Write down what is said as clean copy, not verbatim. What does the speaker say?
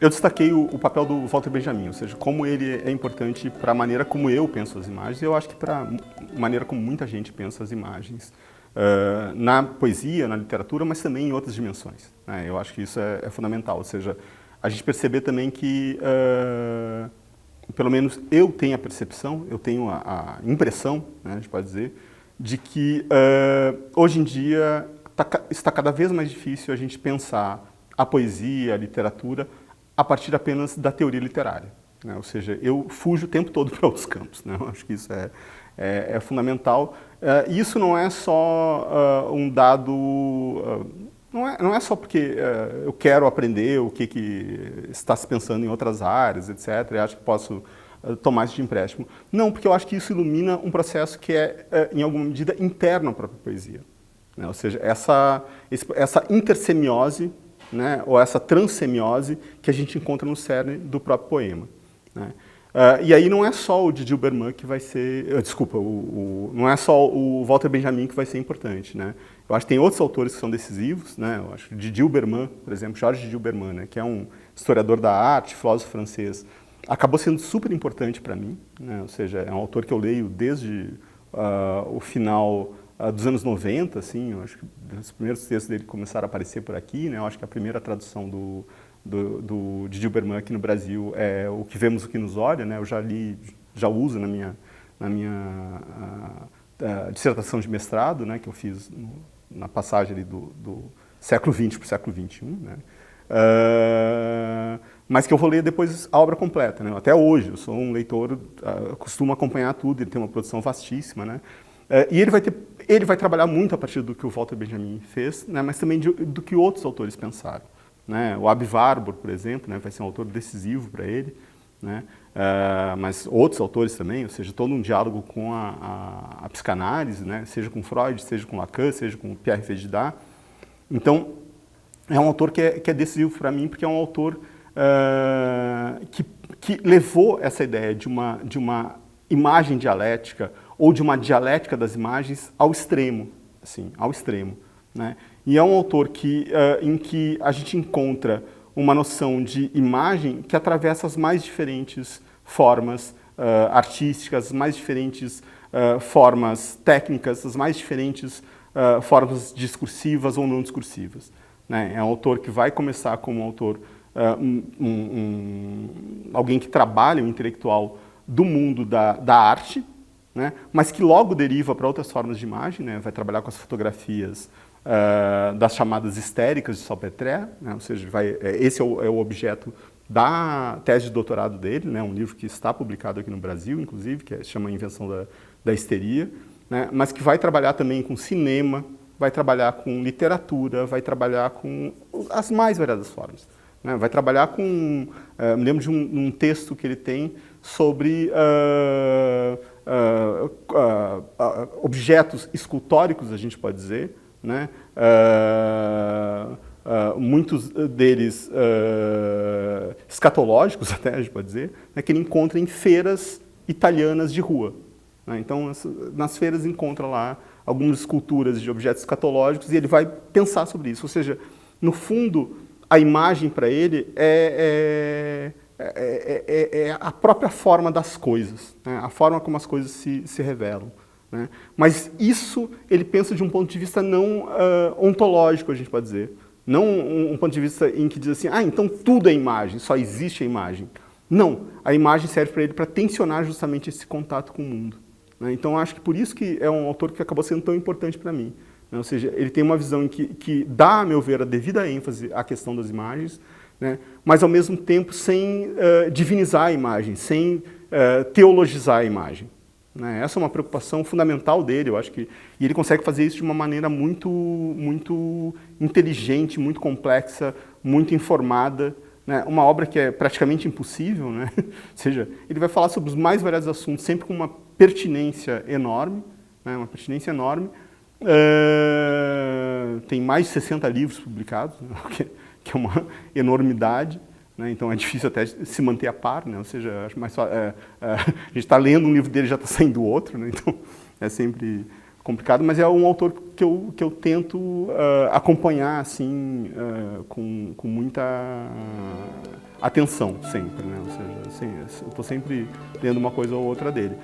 Eu destaquei o papel do Walter Benjamin, ou seja, como ele é importante para a maneira como eu penso as imagens, e eu acho que para a maneira como muita gente pensa as imagens, na poesia, na literatura, mas também em outras dimensões, né? Eu acho que isso é fundamental, ou seja, a gente perceber também que, pelo menos eu tenho a percepção, eu tenho a impressão, né, a gente pode dizer, de que hoje em dia está cada vez mais difícil a gente pensar a poesia, a literatura, a partir apenas da teoria literária, né? Ou seja, eu fujo o tempo todo para outros campos, né? Eu acho que isso é fundamental. Isso não é só um dado, não é só porque eu quero aprender o que está se pensando em outras áreas, etc., e acho que posso tomar isso de empréstimo. Não, porque eu acho que isso ilumina um processo que em alguma medida, interno à própria poesia, né? Ou seja, essa intersemiose, né, ou essa transsemiose que a gente encontra no cerne do próprio poema, né? E aí não é só o Didi Berman que vai ser, desculpa, não é só o Walter Benjamin que vai ser importante, né? Eu acho que tem outros autores que são decisivos, né? Eu acho que Didi Berman, por exemplo, Jorge Didi Berman, né, que é um historiador da arte, filósofo francês, acabou sendo super importante para mim, né? Ou seja, é um autor que eu leio desde o final dos anos 90, assim, eu acho que os primeiros textos dele começaram a aparecer por aqui, né? Eu acho que a primeira tradução do Didi Berman aqui no Brasil é O que Vemos, o que nos olha, né? Eu já uso na minha dissertação de mestrado, né? Que eu fiz na passagem ali do século XX para o século XXI, né? Mas que eu vou ler depois a obra completa, né? Até hoje, eu sou um leitor, costumo acompanhar tudo, ele tem uma produção vastíssima, né? E ele vai trabalhar muito a partir do que o Walter Benjamin fez, né? Mas também do que outros autores pensaram, né? O Aby Warburg, por exemplo, né? Vai ser um autor decisivo para ele, né? Mas outros autores também, ou seja, todo um diálogo com a psicanálise, né? Seja com Freud, seja com Lacan, seja com Pierre Fédidat. Então, é um autor que é decisivo para mim, porque é um autor que levou essa ideia de uma imagem dialética ou de uma dialética das imagens ao extremo, assim, ao extremo, né? E é um autor em que a gente encontra uma noção de imagem que atravessa as mais diferentes formas artísticas, as mais diferentes formas técnicas, as mais diferentes formas discursivas ou não discursivas, né? É um autor que vai começar como um autor, alguém que trabalha o intelectual do mundo da arte, né? Mas que logo deriva para outras formas de imagem, né? Vai trabalhar com as fotografias das chamadas histéricas de Salpêtre, né? Ou seja, esse é o objeto da tese de doutorado dele, né? Um livro que está publicado aqui no Brasil, inclusive, que se chama Invenção da Histeria, né? Mas que vai trabalhar também com cinema, vai trabalhar com literatura, vai trabalhar com as mais variadas formas, né? Vai trabalhar com... me lembro de um texto que ele tem sobre objetos escultóricos, a gente pode dizer, né? Muitos deles escatológicos, até a gente pode dizer, né? Que ele encontra em feiras italianas de rua, né? Então, nas feiras encontra lá algumas esculturas de objetos escatológicos e ele vai pensar sobre isso. Ou seja, no fundo, a imagem para ele é a própria forma das coisas, né? A forma como as coisas se revelam, né? Mas isso ele pensa de um ponto de vista não ontológico, a gente pode dizer. Não um ponto de vista em que diz assim, então tudo é imagem, só existe a imagem. Não, a imagem serve para ele para tensionar justamente esse contato com o mundo, né? Então, acho que por isso que é um autor que acabou sendo tão importante para mim, né? Ou seja, ele tem uma visão que dá, a meu ver, a devida ênfase à questão das imagens, né? Mas, ao mesmo tempo, sem divinizar a imagem, sem teologizar a imagem, né? Essa é uma preocupação fundamental dele, eu acho que... E ele consegue fazer isso de uma maneira muito inteligente, muito complexa, muito informada, né? Uma obra que é praticamente impossível, né? Ou seja, ele vai falar sobre os mais variados assuntos, sempre com uma pertinência enorme, né? Uma pertinência enorme. Tem mais de 60 livros publicados, né? Que é uma enormidade, né? Então é difícil até se manter a par, né? Ou seja, acho mais a gente está lendo um livro dele e já está saindo outro, né? Então é sempre complicado, mas é um autor que eu tento acompanhar assim, com muita atenção sempre, né? Ou seja, assim, eu estou sempre lendo uma coisa ou outra dele.